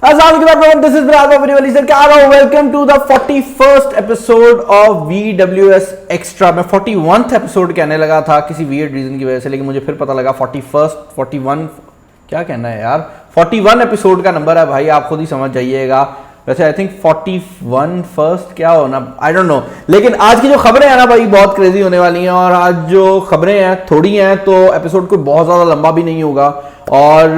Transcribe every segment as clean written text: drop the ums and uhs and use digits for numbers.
This is welcome to the 41st episode of VWS Extra। मैं 41th episode कहने लगा था किसी वियर्ड रीजन की वजह से, लेकिन मुझे फिर पता लगा 41st 41 क्या कहना है यार, 41 एपिसोड का नंबर है भाई, आप खुद ही समझ जाइएगा। वैसे आई थिंक 41 फर्स्ट क्या होना, आई डोंट नो। लेकिन आज की जो खबरें हैं ना भाई बहुत क्रेजी होने वाली हैं, और आज जो खबरें हैं थोड़ी हैं तो एपिसोड कोई बहुत ज़्यादा लंबा भी नहीं होगा। और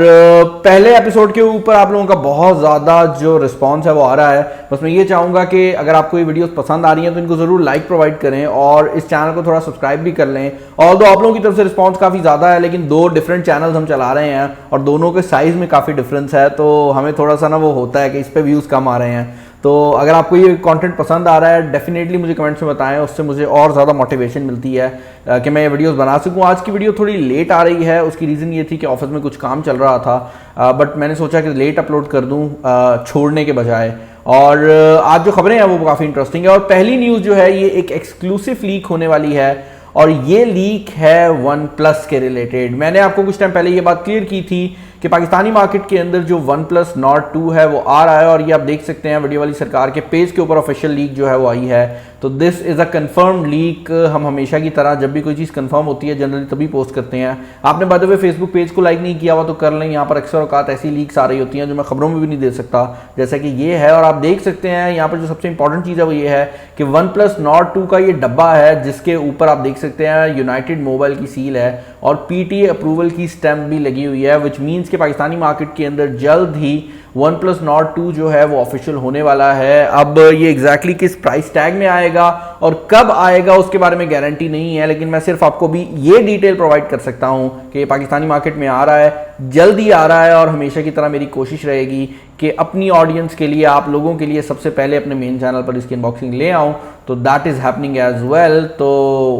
पहले एपिसोड के ऊपर आप लोगों का बहुत ज़्यादा जो रिस्पांस है वो आ रहा है। बस मैं ये चाहूँगा कि अगर आपको ये वीडियोस पसंद आ रही हैं तो इनको ज़रूर लाइक प्रोवाइड करें और इस चैनल को थोड़ा सब्सक्राइब भी कर लें। और आप लोगों की तरफ से रिस्पांस काफ़ी ज़्यादा है, लेकिन दो डिफरेंट चैनल्स हम चला रहे हैं और दोनों के साइज़ में काफ़ी डिफरेंस है, तो हमें थोड़ा सा ना वो होता है कि इस पर व्यूज़ कम आ रहे हैं। तो अगर आपको ये कंटेंट पसंद आ रहा है डेफिनेटली मुझे कमेंट्स में बताएं, उससे मुझे और ज़्यादा मोटिवेशन मिलती है कि मैं ये वीडियोस बना सकूं। आज की वीडियो थोड़ी लेट आ रही है, उसकी रीज़न ये थी कि ऑफिस में कुछ काम चल रहा था, बट मैंने सोचा कि लेट अपलोड कर दूं छोड़ने के बजाय। और आज जो खबरें हैं वो काफ़ी इंटरेस्टिंग है। और पहली न्यूज़ जो है ये एक एक्सक्लूसिव लीक होने वाली है, और ये लीक है वन प्लस के रिलेटेड। मैंने आपको कुछ टाइम पहले ये बात क्लियर की थी कि पाकिस्तानी मार्केट के अंदर जो वन प्लस नॉट 2 है वो आ रहा है, और ये आप देख सकते हैं वीडियो वाली सरकार के पेज के ऊपर ऑफिशियल लीक जो है वो आई है। तो this is a confirmed leak. हम हमेशा की तरह जब भी कोई चीज़ कंफर्म होती है जनरली तभी पोस्ट करते हैं। आपने by the way Facebook page को लाइक नहीं किया हुआ तो कर लें, यहाँ पर अक्सर औकात ऐसी लीक्स आ रही होती हैं जो मैं खबरों में भी नहीं दे सकता, जैसा कि ये है। और आप देख सकते हैं यहाँ पर जो सबसे इंपॉर्टेंट चीज़ है वो ये है कि वन प्लस नॉट 2 का ये डब्बा है, जिसके ऊपर आप देख सकते हैं यूनाइटेड मोबाइल की सील है और PTA अप्रूवल की स्टैम्प भी लगी हुई है, विच मीन्स कि पाकिस्तानी मार्केट के अंदर जल्द ही वन प्लस नॉट 2 जो है वो ऑफिशियल होने वाला है। अब ये एग्जैक्टली किस प्राइस टैग में आएगा और कब आएगा उसके बारे में गारंटी नहीं है, लेकिन मैं सिर्फ आपको भी ये डिटेल प्रोवाइड कर सकता हूं कि ये पाकिस्तानी मार्केट में आ रहा है, जल्द ही आ रहा है। और हमेशा की तरह मेरी कोशिश रहेगी कि अपनी ऑडियंस के लिए, आप लोगों के लिए सबसे पहले अपने मेन चैनल पर इसकी अनबॉक्सिंग ले आऊं, तो that is happening as well. तो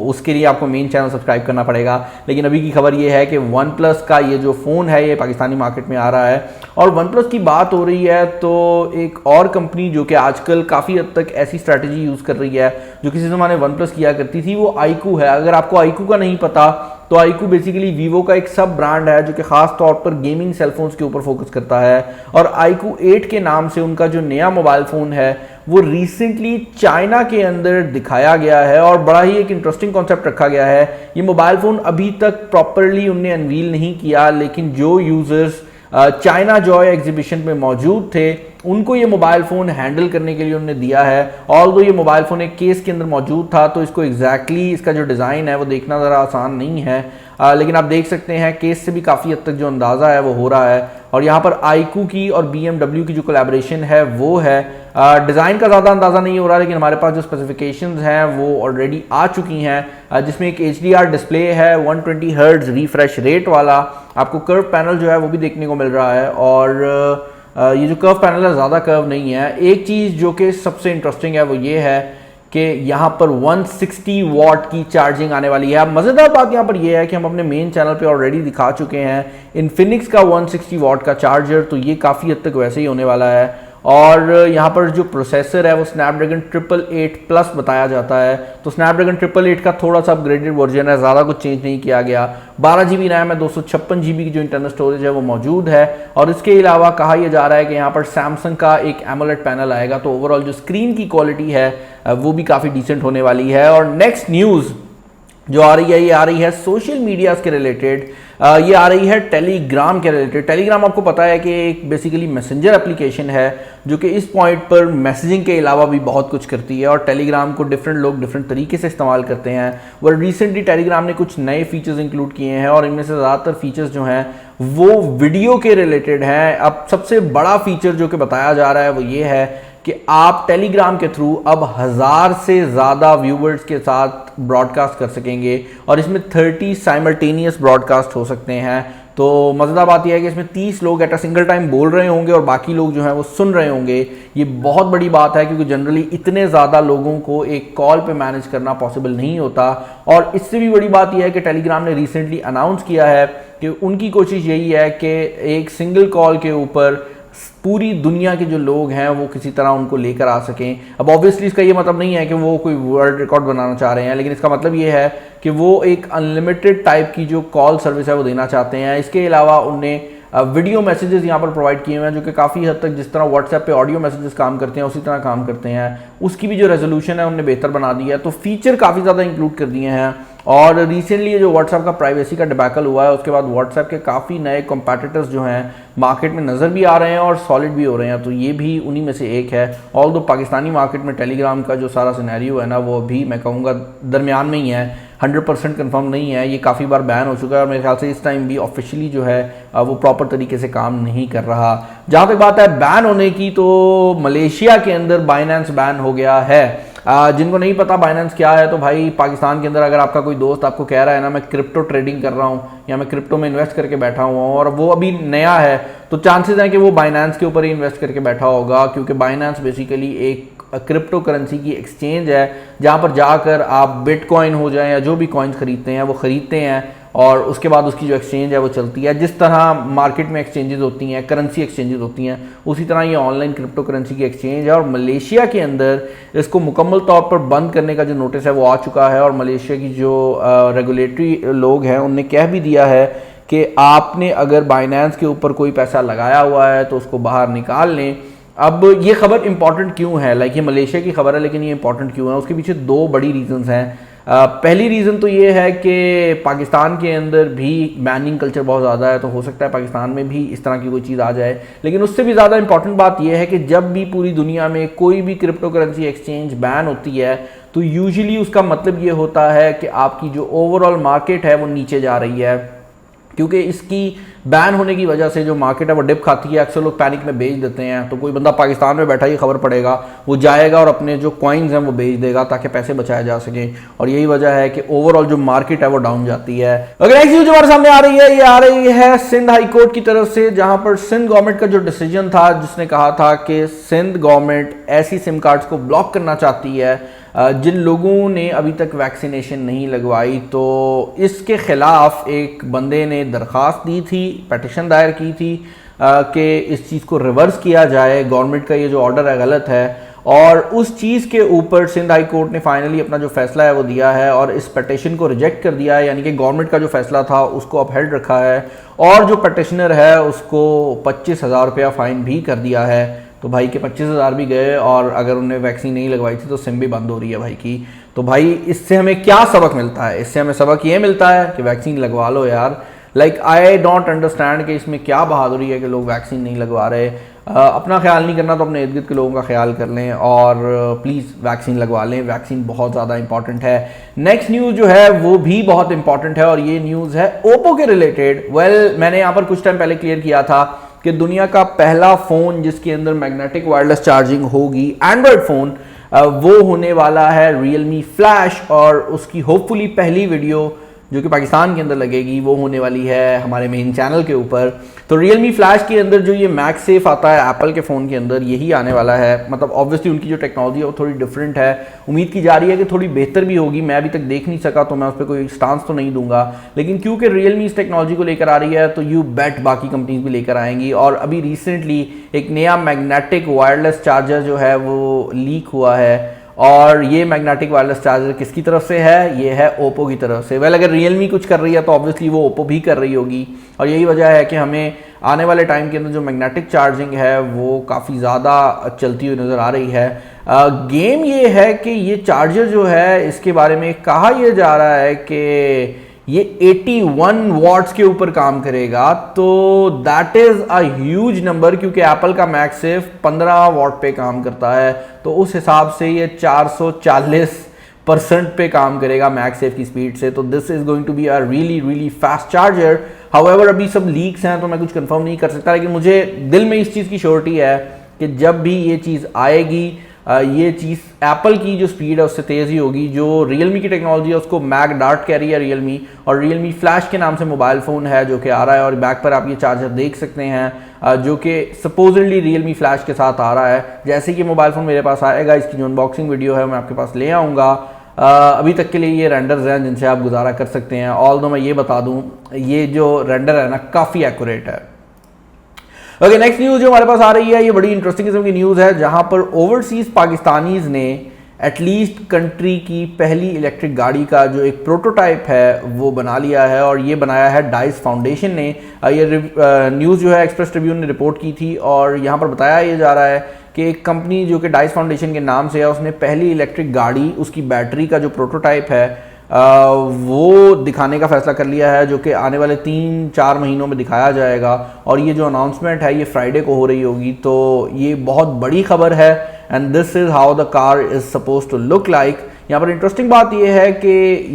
उसके लिए आपको मेन चैनल सब्सक्राइब करना पड़ेगा। लेकिन अभी की खबर ये है कि वन प्लस का ये जो फ़ोन है ये पाकिस्तानी मार्केट में आ रहा है। और वन प्लस की बात हो रही है तो एक और कंपनी जो कि आजकल काफ़ी हद तक ऐसी स्ट्रैटेजी यूज़ कर रही है जो किसी ज़माने वन प्लस किया करती थी, वो आईकू है। अगर आपको आईकू का नहीं पता तो आईकू बेसिकली वीवो का एक सब ब्रांड है जो कि खास तौर पर गेमिंग सेलफोन्स के ऊपर फोकस करता है। और आईकू 8 के नाम से उनका जो नया मोबाइल फ़ोन है वो रिसेंटली चाइना के अंदर दिखाया गया है, और बड़ा ही एक इंटरेस्टिंग कॉन्सेप्ट रखा गया है। ये मोबाइल फ़ोन अभी तक प्रॉपरली उनने अनवील नहीं किया, लेकिन जो यूज़र्स चाइना जॉय एग्जीबिशन में मौजूद थे उनको ये मोबाइल फ़ोन हैंडल करने के लिए उन्होंने दिया है। ऑल्दो ये मोबाइल फ़ोन एक केस के अंदर मौजूद था, तो इसको एग्जैक्टली इसका जो डिज़ाइन है वो देखना ज़रा आसान नहीं है, लेकिन आप देख सकते हैं केस से भी काफ़ी हद तक जो अंदाज़ा है वो हो रहा है। और यहाँ पर आईकू की और BMW की जो कोलैबोरेशन है वो है। डिज़ाइन का ज़्यादा अंदाज़ा नहीं हो रहा, लेकिन हमारे पास जो स्पेसिफिकेशंस हैं वो ऑलरेडी आ चुकी हैं, जिसमें एक HDR डिस्प्ले है 120 हर्ट्ज रिफ्रेश रेट वाला। आपको कर्व पैनल जो है वो भी देखने को मिल रहा है, और ये जो कर्व पैनल है ज़्यादा कर्व नहीं है। एक चीज़ जो कि सबसे इंटरेस्टिंग है वो ये है कि यहाँ पर 160 वॉट की चार्जिंग आने वाली है। अब मज़ेदार बात यहाँ पर यह है कि हम अपने मेन चैनल पे ऑलरेडी दिखा चुके हैं इन्फिनिक्स का 160 वॉट का चार्जर, तो ये काफ़ी हद तक वैसे ही होने वाला है। और यहाँ पर जो प्रोसेसर है वो स्नैपड्रैगन 888 प्लस बताया जाता है, तो स्नैपड्रैगन 888 का थोड़ा सा अपग्रेडेड वर्जन है, ज़्यादा कुछ चेंज नहीं किया गया। 12 GB रैम है, 256 GB की जो इंटरनल स्टोरेज है वो मौजूद है। और इसके अलावा कहा यह जा रहा है कि यहाँ पर सैमसंग का एक एमोलेड पैनल आएगा, तो ओवरऑल जो स्क्रीन की क्वालिटी है वो भी काफ़ी डिसेंट होने वाली है। और नेक्स्ट न्यूज़ जो आ रही है ये आ रही है सोशल मीडिया के रिलेटेड, ये आ रही है टेलीग्राम के रिलेटेड। टेलीग्राम आपको पता है कि एक बेसिकली मैसेंजर एप्लीकेशन है जो कि इस पॉइंट पर मैसेजिंग के अलावा भी बहुत कुछ करती है, और टेलीग्राम को डिफरेंट लोग डिफरेंट तरीके से इस्तेमाल करते हैं। और रिसेंटली टेलीग्राम ने कुछ नए फीचर्स इंक्लूड किए हैं, और इनमें से ज़्यादातर फीचर्स जो हैं वो वीडियो के रिलेटेड हैं। अब सबसे बड़ा फीचर जो कि बताया जा रहा है वो ये है कि आप टेलीग्राम के थ्रू अब 1000 से ज़्यादा व्यूवर्स के साथ ब्रॉडकास्ट कर सकेंगे, और इसमें 30 साइमल्टेनियस ब्रॉडकास्ट हो सकते हैं। तो मज़ेदार बात यह है कि इसमें 30 लोग एट अ सिंगल टाइम बोल रहे होंगे और बाकी लोग जो हैं वो सुन रहे होंगे। ये बहुत बड़ी बात है क्योंकि जनरली इतने ज़्यादा लोगों को एक कॉल पे मैनेज करना पॉसिबल नहीं होता। और इससे भी बड़ी बात यह है कि टेलीग्राम ने रिसेंटली अनाउंस किया है कि उनकी कोशिश यही है कि एक सिंगल कॉल के ऊपर पूरी दुनिया के जो लोग हैं वो किसी तरह उनको लेकर आ सकें। अब ऑब्वियसली इसका ये मतलब नहीं है कि वो कोई वर्ल्ड रिकॉर्ड बनाना चाह रहे हैं, लेकिन इसका मतलब ये है कि वो एक अनलिमिटेड टाइप की जो कॉल सर्विस है वो देना चाहते हैं। इसके अलावा उन्हें वीडियो मैसेजेस यहाँ पर प्रोवाइड किए हुए हैं जो कि काफ़ी हद तक जिस तरह व्हाट्सएप पे ऑडियो मैसेजेस काम करते हैं उसी तरह काम करते हैं। उसकी भी जो रेजोल्यूशन है उन्होंने बेहतर बना दी है, तो फीचर काफ़ी ज़्यादा इंक्लूड कर दिए हैं। और रिसेंटली जो व्हाट्सएप का प्राइवेसी का डिबैकल हुआ है उसके बाद व्हाट्सएप के काफ़ी नए कॉम्पिटिटर्स जो हैं मार्केट में नज़र भी आ रहे हैं और सॉलिड भी हो रहे हैं, तो ये भी उन्हीं में से एक है। ऑल दो पाकिस्तानी मार्केट में टेलीग्राम का जो सारा सिनेरियो है ना वो अभी मैं कहूँगा दरमियान में ही है, 100% कंफर्म नहीं है। ये काफ़ी बार बैन हो चुका है और मेरे ख्याल से इस टाइम भी ऑफिशियली जो है वो प्रॉपर तरीके से काम नहीं कर रहा। जहाँ तक बात है बैन होने की, तो मलेशिया के अंदर बाइनेंस बैन हो गया है। जिनको नहीं पता बाइनेंस क्या है, तो भाई पाकिस्तान के अंदर अगर आपका कोई दोस्त आपको कह रहा है ना मैं क्रिप्टो ट्रेडिंग कर रहा हूँ या मैं क्रिप्टो में इन्वेस्ट करके बैठा हुआ हूँ और वो अभी नया है, तो चांसेस हैं कि वो बाइनेंस के ऊपर ही इन्वेस्ट करके बैठा होगा, क्योंकि बाइनेंस बेसिकली एक क्रिप्टो करेंसी की एक्सचेंज है जहाँ पर जाकर आप बिटकॉइन हो जाए या जो भी कॉइन्स खरीदते हैं वो खरीदते हैं और उसके बाद उसकी जो एक्सचेंज है वो चलती है। जिस तरह मार्केट में एक्सचेंजेस होती हैं, करेंसी एक्सचेंजेस होती हैं, उसी तरह ये ऑनलाइन क्रिप्टो करेंसी की एक्सचेंज है। और मलेशिया के अंदर इसको मुकम्मल तौर पर बंद करने का जो नोटिस है वो आ चुका है और मलेशिया की जो रेगुलेटरी लोग हैं उनने कह भी दिया है कि आपने अगर बाइनेंस के ऊपर कोई पैसा लगाया हुआ है तो उसको बाहर निकाल लें। अब ये खबर इंपॉर्टेंट क्यों है, लाइक ये मलेशिया की खबर है लेकिन ये इंपॉर्टेंट क्यों है, उसके पीछे दो बड़ी रीजंस हैं। पहली रीज़न तो ये है कि पाकिस्तान के अंदर भी बैनिंग कल्चर बहुत ज़्यादा है, तो हो सकता है पाकिस्तान में भी इस तरह की कोई चीज़ आ जाए। लेकिन उससे भी ज़्यादा इंपॉर्टेंट बात यह है कि जब भी पूरी दुनिया में कोई भी क्रिप्टो करेंसी एक्सचेंज बैन होती है तो यूजुअली उसका मतलब ये होता है कि आपकी जो ओवरऑल मार्केट है वो नीचे जा रही है, क्योंकि इसकी बैन होने की वजह से जो मार्केट है वो डिप खाती है। अक्सर लोग पैनिक में बेच देते हैं, तो कोई बंदा पाकिस्तान में बैठा ही खबर पड़ेगा वो जाएगा और अपने जो कॉइन्स हैं वो बेच देगा ताकि पैसे बचाए जा सके, और यही वजह है कि ओवरऑल जो मार्केट है वो डाउन जाती है। अगर नेक्स्ट न्यूज हमारे सामने आ रही है, ये आ रही है सिंध हाई कोर्ट की तरफ से, जहां पर सिंध गवर्नमेंट का जो डिसीजन था जिसने कहा था कि सिंध गवर्नमेंट ऐसी सिम कार्ड्स को ब्लॉक करना चाहती है जिन लोगों ने अभी तक वैक्सीनेशन नहीं लगवाई। तो इसके खिलाफ एक बंदे ने दरख्वास्त दी थी, पिटीशन दायर की थी कि इस चीज़ को रिवर्स किया जाए, गवर्नमेंट का ये जो ऑर्डर है गलत है। और उस चीज़ के ऊपर सिंध हाई कोर्ट ने फाइनली अपना जो फैसला है वो दिया है और इस पिटीशन को रिजेक्ट कर दिया है, यानी कि गवर्नमेंट का जो फैसला था उसको अपहेल्ड रखा है और जो पिटीशनर है उसको 25,000 रुपया फ़ाइन भी कर दिया है। तो भाई के 25,000 भी गए और अगर उन्हें वैक्सीन नहीं लगवाई थी तो सिम भी बंद हो रही है भाई की। तो भाई इससे हमें क्या सबक मिलता है? इससे हमें सबक ये मिलता है कि वैक्सीन लगवा लो यार। लाइक आई डोंट अंडरस्टैंड कि इसमें क्या बहादुरी है कि लोग वैक्सीन नहीं लगवा रहे। अपना ख्याल नहीं करना तो अपने इर्द गिर्द के लोगों का ख्याल कर लें और प्लीज़ वैक्सीन लगवा लें, वैक्सीन बहुत ज़्यादा इंपॉर्टेंट है। नेक्स्ट न्यूज़ जो है वो भी बहुत इंपॉर्टेंट है और ये न्यूज़ है ओप्पो के रिलेटेड। मैंने यहाँ पर कुछ टाइम पहले क्लियर किया था कि दुनिया का पहला फ़ोन जिसके अंदर मैग्नेटिक वायरलेस चार्जिंग होगी, एंड्रॉयड फ़ोन, वो होने वाला है Realme Flash, और उसकी होपफुली पहली वीडियो जो कि पाकिस्तान के अंदर लगेगी वो होने वाली है हमारे मेन चैनल के ऊपर। तो Realme Flash के अंदर जो ये मैगसेफ आता है एप्पल के फ़ोन के अंदर, यही आने वाला है। मतलब ऑब्वियसली उनकी जो टेक्नोलॉजी है वो थोड़ी डिफरेंट है, उम्मीद की जा रही है कि थोड़ी बेहतर भी होगी। मैं अभी तक देख नहीं सका तो मैं उस पर कोई स्टांस तो नहीं दूंगा, लेकिन क्योंकि Realme इस टेक्नोलॉजी को लेकर आ रही है तो यू बेट बाकी कंपनीज भी लेकर आएंगी। और अभी रिसेंटली एक नया मैग्नेटिक वायरलेस चार्जर जो है वो लीक हुआ है, और ये मैग्नेटिक वायरलेस चार्जर किसकी तरफ से है? ये है ओप्पो की तरफ से। वेल अगर Realme कुछ कर रही है तो ऑब्वियसली वो ओप्पो भी कर रही होगी, और यही वजह है कि हमें आने वाले टाइम के अंदर जो मैग्नेटिक चार्जिंग है वो काफ़ी ज़्यादा चलती हुई नज़र आ रही है। गेम ये है कि ये चार्जर जो है इसके बारे में कहा यह जा रहा है कि ये 81 वॉट्स के ऊपर काम करेगा, तो that is a huge number, क्योंकि एप्पल का मैगसेफ 15 वॉट पे काम करता है, तो उस हिसाब से ये 440% पे काम करेगा मैगसेफ की स्पीड से। तो this is going to be a really fast charger. However अभी सब लीक्स हैं तो मैं कुछ कंफर्म नहीं कर सकता, लेकिन मुझे दिल में इस चीज़ की श्योरिटी है कि जब भी ये चीज़ आएगी ये चीज़ एप्पल की जो स्पीड है उससे तेज़ ही होगी। जो Realme की टेक्नोलॉजी है उसको मैग डार्ट कह रही है Realme, और Realme Flash के नाम से मोबाइल फ़ोन है जो कि आ रहा है, और बैक पर आप ये चार्जर देख सकते हैं जो कि सपोजली Realme Flash के साथ आ रहा है। जैसे कि मोबाइल फ़ोन मेरे पास आएगा इसकी जो अनबॉक्सिंग वीडियो है मैं आपके पास ले आऊँगा। अभी तक के लिए ये रेंडर्स हैं जिनसे आप गुजारा कर सकते हैं। ऑल्दो मैं ये बता दूँ ये जो रेंडर है ना काफ़ी एक्यूरेट है। ओके, नेक्स्ट न्यूज़ जो हमारे पास आ रही है ये बड़ी इंटरेस्टिंग किस्म की न्यूज़ है, जहां पर ओवरसीज पाकिस्तानीज ने एटलीस्ट कंट्री की पहली इलेक्ट्रिक गाड़ी का जो एक प्रोटोटाइप है वो बना लिया है, और ये बनाया है डाइस फाउंडेशन ने। ये न्यूज़ जो है एक्सप्रेस ट्रिब्यून ने रिपोर्ट की थी, और यहाँ पर बताया ये जा रहा है कि एक कंपनी जो कि डाइस फाउंडेशन के नाम से है, उसने पहली इलेक्ट्रिक गाड़ी, उसकी बैटरी का जो प्रोटोटाइप है वो दिखाने का फैसला कर लिया है, जो कि आने वाले 3-4 महीनों में दिखाया जाएगा। और ये जो अनाउंसमेंट है ये फ्राइडे को हो रही होगी, तो ये बहुत बड़ी खबर है। And this is how the car is suppose to look like. यहाँ पर इंटरेस्टिंग बात ये है कि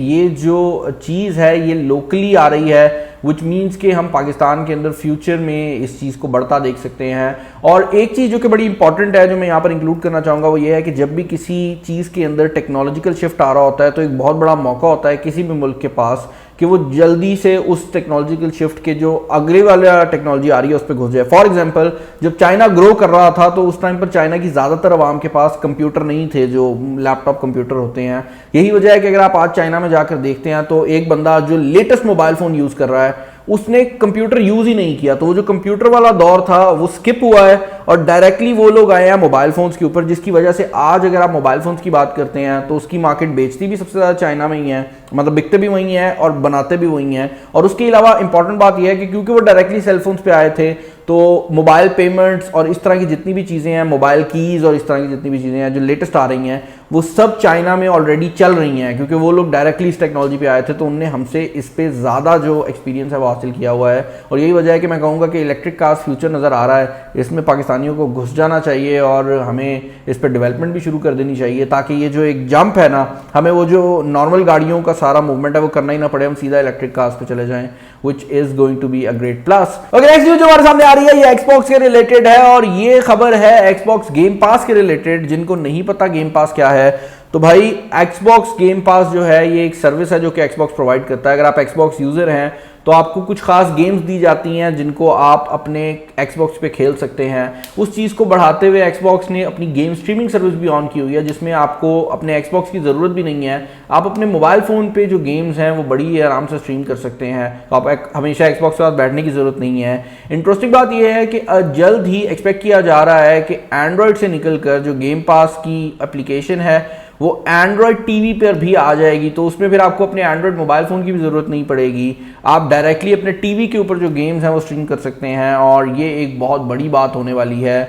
ये जो चीज़ है ये लोकली आ रही है, विच मीन्स कि हम पाकिस्तान के अंदर फ्यूचर में इस चीज़ को बढ़ता देख सकते हैं। और एक चीज़ जो कि बड़ी इंपॉर्टेंट है, जो मैं यहाँ पर इंक्लूड करना चाहूँगा, वो ये है कि जब भी किसी चीज़ के अंदर टेक्नोलॉजिकल शिफ्ट आ रहा होता है, तो एक बहुत बड़ा मौका होता है किसी भी मुल्क के पास कि वो जल्दी से उस टेक्नोलॉजिकल शिफ्ट के जो अगले वाला टेक्नोलॉजी आ रही है उस पर घुस जाए। फॉर एग्जांपल, जब चाइना ग्रो कर रहा था तो उस टाइम पर चाइना की ज़्यादातर आवाम के पास कंप्यूटर नहीं थे, जो लैपटॉप कंप्यूटर होते हैं। यही वजह है कि अगर आप आज चाइना में जाकर देखते हैं तो एक बंदा जो लेटेस्ट मोबाइल फ़ोन यूज़ कर रहा है उसने कंप्यूटर यूज़ ही नहीं किया, तो वो जो कंप्यूटर वाला दौर था वो स्किप हुआ है और डायरेक्टली वो लोग आए हैं मोबाइल फ़ोन्स के ऊपर, जिसकी वजह से आज अगर आप मोबाइल फ़ोन्स की बात करते हैं तो उसकी मार्केट बेचती भी सबसे ज़्यादा चाइना में ही है, मतलब बिकते भी वहीं हैं और बनाते भी वहीं हैं। और उसके अलावा इंपॉर्टेंट बात यह है कि क्योंकि वो डायरेक्टली सेल फोन्स पे आए थे, तो मोबाइल पेमेंट्स और इस तरह की जितनी भी चीज़ें हैं, मोबाइल कीज़ और इस तरह की जितनी भी चीज़ें हैं जो लेटेस्ट आ रही हैं, वो सब चाइना में ऑलरेडी चल रही हैं, क्योंकि वो लोग डायरेक्टली इस टेक्नोलॉजी पे आए थे, तो उनने हमसे इस पे ज़्यादा जो एक्सपीरियंस है वो हासिल किया हुआ है। और यही वजह है कि मैं कहूँगा कि इलेक्ट्रिक कार्स फ्यूचर नज़र आ रहा है, इसमें पाकिस्तानियों को घुस जाना चाहिए और हमें इस पर डेवलपमेंट भी शुरू कर देनी चाहिए, ताकि ये जो एक जंप है ना, हमें वो जो नॉर्मल गाड़ियों का सारा मूवमेंट है वो करना ही ना पड़े, हम सीधा इलेक्ट्रिक कार्स पे चले जाएं, which is going to be a great plus। Okay, next news जो हमारे सामने आ रही है ये Xbox के रिलेटेड है, और ये खबर है Xbox गेम पास के रिलेटेड। जिनको नहीं पता गेम पास क्या है, तो भाई Xbox गेम पास जो है ये एक सर्विस है जो कि Xbox प्रोवाइड करता है। अगर आप Xbox यूजर हैं तो आपको कुछ खास गेम्स दी जाती हैं जिनको आप अपने Xbox पे खेल सकते हैं। उस चीज़ को बढ़ाते हुए Xbox ने अपनी गेम स्ट्रीमिंग सर्विस भी ऑन की हुई है, जिसमें आपको अपने Xbox की ज़रूरत भी नहीं है, आप अपने मोबाइल फ़ोन पे जो गेम्स हैं वो बड़ी आराम से स्ट्रीम कर सकते हैं। तो आप हमेशा Xbox के साथ बैठने की ज़रूरत नहीं है। इंटरेस्टिंग बात यह है कि जल्द ही एक्सपेक्ट किया जा रहा है कि एंड्रॉयड से निकल कर जो गेम पास की एप्लीकेशन है वो एंड्रॉयड टीवी पर भी आ जाएगी, तो उसमें फिर आपको अपने एंड्रॉयड मोबाइल फ़ोन की भी ज़रूरत नहीं पड़ेगी। आप डायरेक्टली अपने टीवी के ऊपर जो गेम्स हैं वो स्ट्रीम कर सकते हैं, और ये एक बहुत बड़ी बात होने वाली है।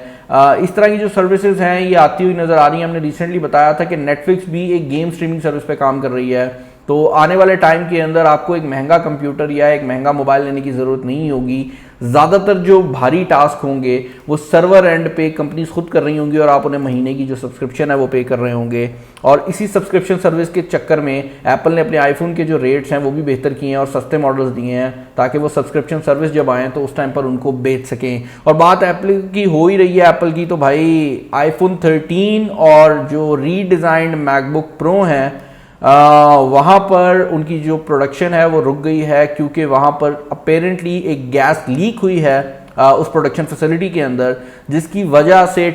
इस तरह की जो सर्विसेज हैं ये आती हुई नज़र आ रही हैं। हमने रिसेंटली बताया था कि नेटफ्लिक्स भी एक गेम स्ट्रीमिंग सर्विस पे काम कर रही है, तो आने वाले टाइम के अंदर आपको एक महंगा कंप्यूटर या एक महंगा मोबाइल लेने की ज़रूरत नहीं होगी। ज़्यादातर जो भारी टास्क होंगे वो सर्वर एंड पे कंपनीज खुद कर रही होंगी, और आप उन्हें महीने की जो सब्सक्रिप्शन है वो पे कर रहे होंगे। और इसी सब्सक्रिप्शन सर्विस के चक्कर में एप्पल ने अपने आईफोन के जो रेट्स हैं वो भी बेहतर किए हैं और सस्ते मॉडल्स दिए हैं, ताकि वो सब्सक्रिप्शन सर्विस जब आएँ तो उस टाइम पर उनको बेच सकें। और बात एप्पल की हो ही रही है एप्पल की, तो भाई आईफोन 13 और जो रीडिज़ाइंड मैकबुक प्रो हैं वहाँ पर उनकी जो प्रोडक्शन है वो रुक गई है, क्योंकि वहाँ पर अपेरेंटली एक गैस लीक हुई है उस प्रोडक्शन फैसिलिटी के अंदर, जिसकी वजह से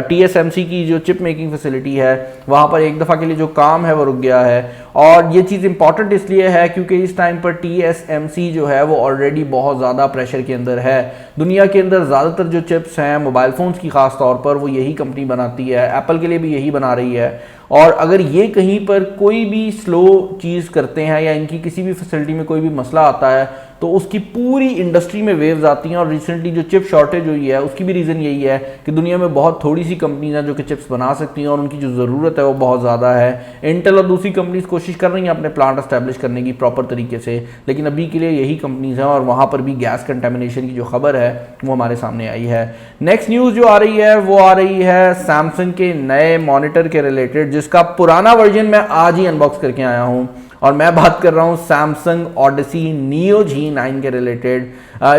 TSMC की जो चिप मेकिंग फैसिलिटी है वहाँ पर एक दफ़ा के लिए जो काम है वो रुक गया है। और ये चीज़ इंपॉर्टेंट इसलिए है क्योंकि इस टाइम पर TSMC जो है वो ऑलरेडी बहुत ज़्यादा प्रेशर के अंदर है। दुनिया के अंदर ज़्यादातर जो चिप्स हैं मोबाइल फ़ोन्स की ख़ास तौर पर वो यही कंपनी बनाती है, एप्पल के लिए भी यही बना रही है। और अगर ये कहीं पर कोई भी स्लो चीज़ करते हैं या इनकी किसी भी फैसिलिटी में कोई भी मसला आता है तो उसकी पूरी इंडस्ट्री में वेव्स आती हैं। और रिसेंटली जो चिप शॉर्टेज हुई है उसकी भी रीज़न यही है कि दुनिया में बहुत थोड़ी सी कंपनीज हैं जो कि चिप्स बना सकती हैं, और उनकी जो ज़रूरत है वो बहुत ज़्यादा है। इंटेल और दूसरी कंपनीज कोशिश कर रही हैं अपने प्लांट एस्टैब्लिश करने की प्रॉपर तरीके से, लेकिन अभी के लिए यही कंपनीज हैं, और वहाँ पर भी गैस कंटेमिनेशन की जो खबर है वो हमारे सामने आई है। नेक्स्ट न्यूज़ जो आ रही है वो आ रही है सैमसंग के नए मॉनिटर के रिलेटेड, जिसका पुराना वर्जन मैं आज ही अनबॉक्स करके आया हूँ, और मैं बात कर रहा हूँ सैमसंग ऑडिसी नियो G9 के रिलेटेड।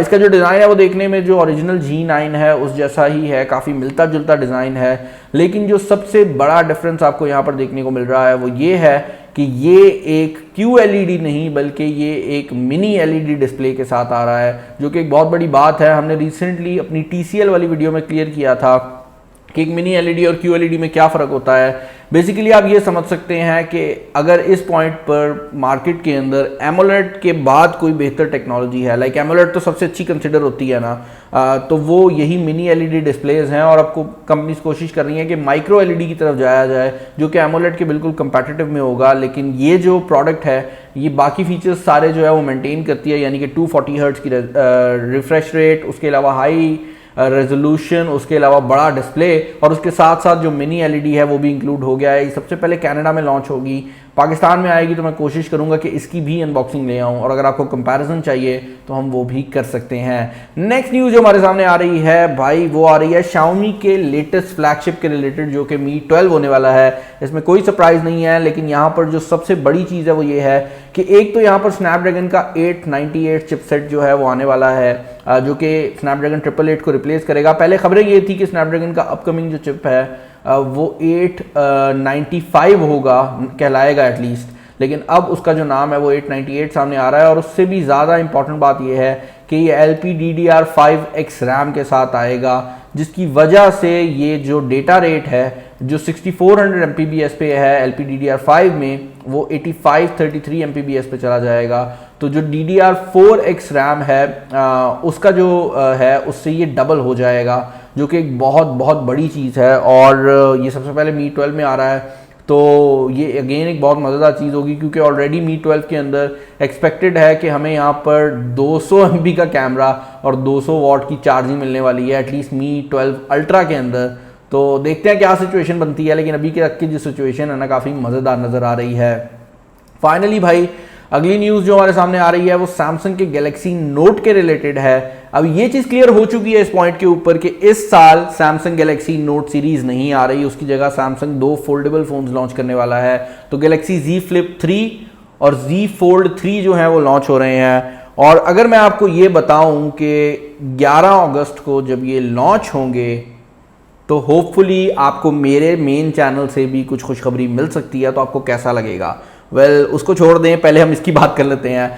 इसका जो डिज़ाइन है वो देखने में जो ओरिजिनल G9 है उस जैसा ही है, काफ़ी मिलता जुलता डिज़ाइन है, लेकिन जो सबसे बड़ा डिफरेंस आपको यहाँ पर देखने को मिल रहा है वो ये है कि ये एक QLED नहीं बल्कि ये एक मिनी LED डिस्प्ले के साथ आ रहा है, जो कि एक बहुत बड़ी बात है। हमने रिसेंटली अपनी TCL वाली वीडियो में क्लियर किया था कि एक मिनी एलईडी और क्यूएलईडी में क्या फ़र्क होता है। बेसिकली आप ये समझ सकते हैं कि अगर इस पॉइंट पर मार्केट के अंदर एमोलेड के बाद कोई बेहतर टेक्नोलॉजी है, लाइक एमोलेड तो सबसे अच्छी कंसिडर होती है ना, तो वो यही मिनी एलईडी डिस्प्लेज हैं और आपको कंपनीज कोशिश कर रही हैं कि माइक्रो एलईडी की तरफ जाया जाए जो कि एमोलेड के बिल्कुल कंपैटिटिव में होगा। लेकिन ये जो प्रोडक्ट है ये बाकी फीचर्स सारे जो है वो मेंटेन करती है, यानी कि 240 हर्ट्ज की रिफ्रेश रेट, उसके अलावा हाई रेजोल्यूशन, उसके अलावा बड़ा डिस्प्ले, और उसके साथ साथ जो मिनी एलईडी है वो भी इंक्लूड हो गया है। ये सबसे पहले कनाडा में लॉन्च होगी, पाकिस्तान में आएगी तो मैं कोशिश करूंगा कि इसकी भी अनबॉक्सिंग ले आऊं, और अगर आपको कंपैरिजन चाहिए तो हम वो भी कर सकते हैं। नेक्स्ट न्यूज़ जो हमारे सामने आ रही है भाई वो आ रही है Xiaomi के लेटेस्ट फ्लैगशिप के रिलेटेड जो कि Mi 12 होने वाला है। इसमें कोई सरप्राइज नहीं है, लेकिन यहाँ पर जो सबसे बड़ी चीज़ है वो ये है कि एक तो यहाँ पर स्नैपड्रैगन का 898 चिपसेट जो है वो आने वाला है, जो कि स्नैपड्रैगन 888 को रिप्लेस करेगा। पहले खबरें ये थी कि स्नैपड्रैगन का अपकमिंग जो चिप है वो 895 होगा, कहलाएगा एटलीस्ट, लेकिन अब उसका जो नाम है वो 898 सामने आ रहा है। और उससे भी ज़्यादा इंपॉर्टेंट बात यह है कि ये LPDDR5X रैम के साथ आएगा, जिसकी वजह से ये जो डेटा रेट है जो 6400 MPBS पे है LPDDR5 में, वो 8533 MPBS पे चला जाएगा। तो जो DDR4X रैम है उसका जो है उससे ये डबल हो जाएगा, जो कि एक बहुत बहुत बड़ी चीज़ है। और ये सबसे पहले Mi 12 में आ रहा है, तो ये अगेन एक बहुत मज़ेदार चीज़ होगी, क्योंकि ऑलरेडी Mi 12 के अंदर एक्सपेक्टेड है कि हमें यहाँ पर 200 MB का कैमरा और 200 वॉट की चार्जिंग मिलने वाली है एटलीस्ट Mi 12 अल्ट्रा के अंदर। तो देखते हैं क्या सिचुएशन बनती है, लेकिन अभी के तक की जो सिचुएशन है ना काफ़ी मज़ेदार नज़र आ रही है। फाइनली भाई अगली न्यूज़ जो हमारे सामने आ रही है वो सैमसंग के गैलेक्सी नोट के रिलेटेड है। अब ये चीज़ क्लियर हो चुकी है इस पॉइंट के ऊपर कि इस साल सैमसंग गैलेक्सी नोट सीरीज़ नहीं आ रही, उसकी जगह सैमसंग 2 फोल्डेबल फ़ोन्स लॉन्च करने वाला है। तो गैलेक्सी Z Flip 3 और Z Fold 3 जो हैं वो लॉन्च हो रहे हैं। और अगर मैं आपको ये बताऊं कि 11 अगस्त को जब ये लॉन्च होंगे तो होपफुली आपको मेरे मेन चैनल से भी कुछ खुशखबरी मिल सकती है, तो आपको कैसा लगेगा? उसको छोड़ दें, पहले हम इसकी बात कर लेते हैं।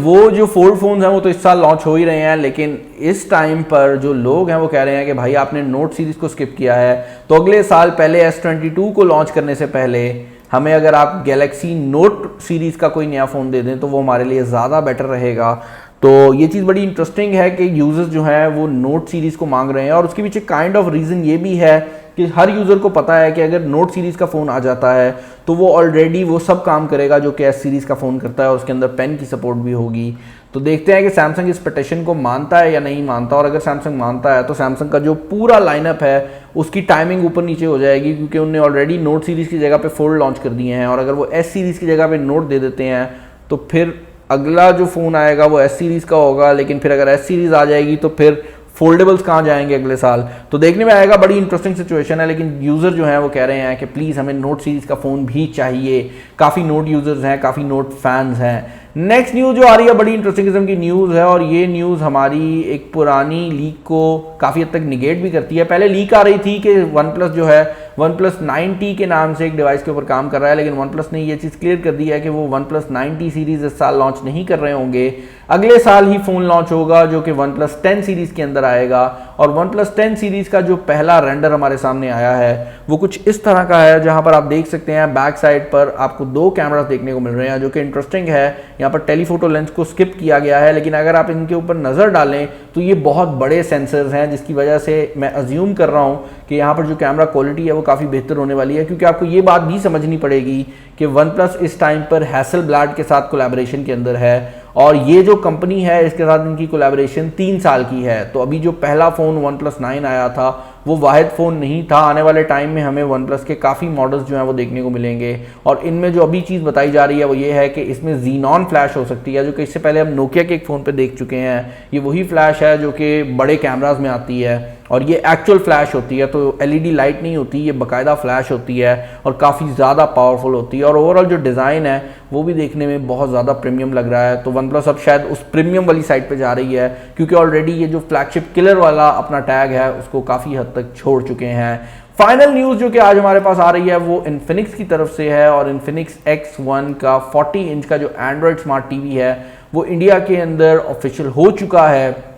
वो जो फोल्ड फोन्स हैं वो तो इस साल लॉन्च हो ही रहे हैं, लेकिन इस टाइम पर जो लोग हैं वो कह रहे हैं कि भाई आपने नोट सीरीज़ को स्किप किया है, तो अगले साल पहले S22 को लॉन्च करने से पहले हमें अगर आप गैलेक्सी नोट सीरीज़ का कोई नया फ़ोन दे दें तो वो हमारे लिए ज़्यादा बेटर रहेगा। तो ये चीज़ बड़ी इंटरेस्टिंग है कि यूज़र्स जो हैं वो नोट सीरीज़ को मांग रहे हैं, और उसके पीछे काइंड ऑफ रीज़न ये भी है कि हर यूज़र को पता है कि अगर नोट सीरीज़ का फ़ोन आ जाता है तो वो ऑलरेडी वो सब काम करेगा जो कि एस सीरीज़ का फ़ोन करता है, और उसके अंदर पेन की सपोर्ट भी होगी। तो देखते हैं कि सैमसंग इस पिटिशन को मानता है या नहीं मानता, और अगर सैमसंग मानता है तो सैमसंग का जो पूरा लाइनअप है उसकी टाइमिंग ऊपर नीचे हो जाएगी, क्योंकि उन्होंने ऑलरेडी नोट सीरीज़ की जगह पे फोल्ड लॉन्च कर दिए हैं, और अगर वो एस सीरीज़ की जगह पे नोट दे देते हैं तो फिर अगला जो फ़ोन आएगा वो एस सीरीज़ का होगा। लेकिन फिर अगर एस सीरीज़ आ जाएगी तो फिर फोल्डेबल्स कहाँ जाएंगे अगले साल, तो देखने में आएगा। बड़ी इंटरेस्टिंग सिचुएशन है, लेकिन यूज़र जो हैं वो कह रहे हैं कि प्लीज़ हमें नोट सीरीज़ का फ़ोन भी चाहिए। काफ़ी नोट यूज़र्स हैं, काफ़ी नोट फैंस हैं। नेक्स्ट न्यूज़ जो आ रही है बड़ी इंटरेस्टिंग किस्म की न्यूज़ है, और ये न्यूज़ हमारी एक पुरानी लीक को काफ़ी हद तक निगेट भी करती है। पहले लीक आ रही थी कि OnePlus जो है OnePlus 9T के नाम से एक डिवाइस के ऊपर काम कर रहा है, लेकिन OnePlus ने ये चीज़ क्लियर कर दी है कि वो OnePlus 9T सीरीज़ इस साल लॉन्च नहीं कर रहे होंगे। अगले साल ही फ़ोन लॉन्च होगा जो कि OnePlus 10 सीरीज़ के अंदर आएगा। और OnePlus 10 सीरीज़ का जो पहला रेंडर हमारे सामने आया है वो कुछ इस तरह का है, जहाँ पर आप देख सकते हैं बैक साइड पर आपको 2 कैमरास देखने को मिल रहे हैं, जो कि इंटरेस्टिंग है। यहाँ पर टेलीफोटो लेंस को स्किप किया गया है, लेकिन अगर आप इनके ऊपर नज़र डालें तो ये बहुत बड़े सेंसर्स हैं, जिसकी वजह से मैं अज्यूम कर रहा हूँ कि यहाँ पर जो कैमरा क्वालिटी है वो काफ़ी बेहतर होने वाली है। क्योंकि आपको ये बात भी समझनी पड़ेगी कि OnePlus इस टाइम पर हैसलब्लैड के साथ कोलैबोरेशन के अंदर है, और ये जो कंपनी है इसके साथ इनकी कोलैबोरेशन 3 साल की है। तो अभी जो पहला फ़ोन OnePlus 9 आया था वो वाहिद फ़ोन नहीं था। आने वाले टाइम में हमें OnePlus के काफ़ी मॉडल्स जो हैं वो देखने को मिलेंगे, और इनमें जो अभी चीज़ बताई जा रही है वो ये है कि इसमें Xenon फ्लैश हो सकती है, जो कि इससे पहले हम नोकिया के एक फ़ोन पे देख चुके हैं। ये वही फ्लैश है जो कि बड़े कैमराज में आती है, और ये एक्चुअल फ्लैश होती है, तो LED लाइट नहीं होती, ये बाकायदा फ्लैश होती है और काफ़ी ज़्यादा पावरफुल होती है। और ओवरऑल जो डिज़ाइन है वो भी देखने में बहुत ज़्यादा प्रीमियम लग रहा है। तो OnePlus अब शायद उस प्रीमियम वाली साइड पे जा रही है, क्योंकि ऑलरेडी ये जो फ्लैगशिप किलर वाला अपना टैग है उसको काफ़ी हद तक छोड़ चुके हैं। फाइनल न्यूज़ जो कि आज हमारे पास आ रही है वो इन्फिनिक्स की तरफ से है, और इन्फिनिक्स X1 का 40 इंच का जो एंड्रॉयड स्मार्ट टीवी है वो इंडिया के अंदर ऑफिशियल हो चुका है।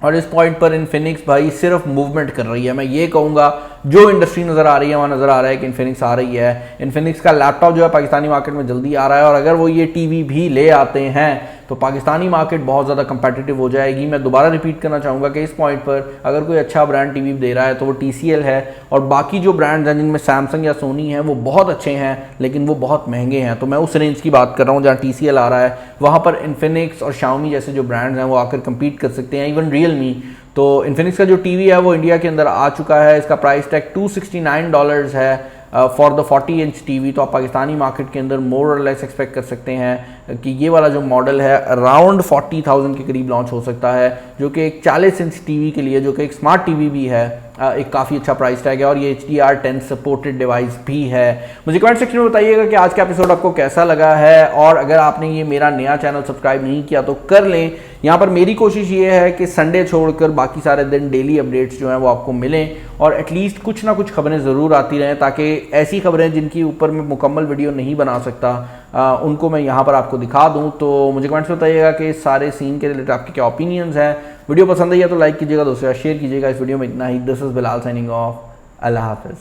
और इस पॉइंट पर इन्फिनिक्स भाई सिर्फ मूवमेंट कर रही है। मैं ये कहूँगा जो इंडस्ट्री नज़र आ रही है वहाँ नज़र आ रहा है कि इन्फिनिक्स आ रही है। इन्फिनिक्स का लैपटॉप जो है पाकिस्तानी मार्केट में जल्दी आ रहा है, और अगर वो ये टीवी भी ले आते हैं तो पाकिस्तानी मार्केट बहुत ज़्यादा कंपेटिटिव हो जाएगी। मैं दोबारा रिपीट करना चाहूँगा कि इस पॉइंट पर अगर कोई अच्छा ब्रांड टीवी दे रहा है तो वो TCL है, और बाकी जो ब्रांड्स हैं जिनमें सैमसंग या सोनी है वो बहुत अच्छे हैं लेकिन वो बहुत महंगे हैं। तो मैं उस रेंज की बात कर रहा हूँ जहाँ TCL आ रहा है, वहाँ पर इन्फिनिक्स और Xiaomi जैसे जो ब्रांड्स हैं वो आकर कम्पीट कर सकते हैं, इवन Realme। तो इन्फिनिक्स का जो टीवी है वो इंडिया के अंदर आ चुका है, इसका प्राइस टैग $269 है फॉर द 40 इंच टीवी। तो आप पाकिस्तानी मार्केट के अंदर मोर और लेस एक्सपेक्ट कर सकते हैं कि ये वाला जो मॉडल है अराउंड 40,000 के करीब लॉन्च हो सकता है, जो कि एक 40 इंच टीवी के लिए, जो कि एक स्मार्ट टीवी भी है, एक काफ़ी अच्छा प्राइस टैग है, और ये HDR10 सपोर्टेड डिवाइस भी है। मुझे कमेंट सेक्शन में बताइएगा कि आज का एपिसोड आपको कैसा लगा है, और अगर आपने ये मेरा नया चैनल सब्सक्राइब नहीं किया तो कर लें। यहाँ पर मेरी कोशिश ये है कि संडे छोड़कर बाकी सारे दिन डेली अपडेट्स जो हैं वो आपको मिलें, और एटलीस्ट कुछ ना कुछ खबरें ज़रूर आती रहें, ताकि ऐसी खबरें जिनकी ऊपर मैं मुकम्मल वीडियो नहीं बना सकता उनको मैं यहाँ पर आपको दिखा दूँ। तो मुझे कमेंट्स में बताइएगा कि इस सारे सीन के रिलेटेड आपके क्या ओपिनियंस हैं। वीडियो पसंद आई है तो लाइक कीजिएगा, दोस्तों शेयर कीजिएगा। इस वीडियो में इतना ही। This is Bilal signing off. अल्लाह हाफ़िज़।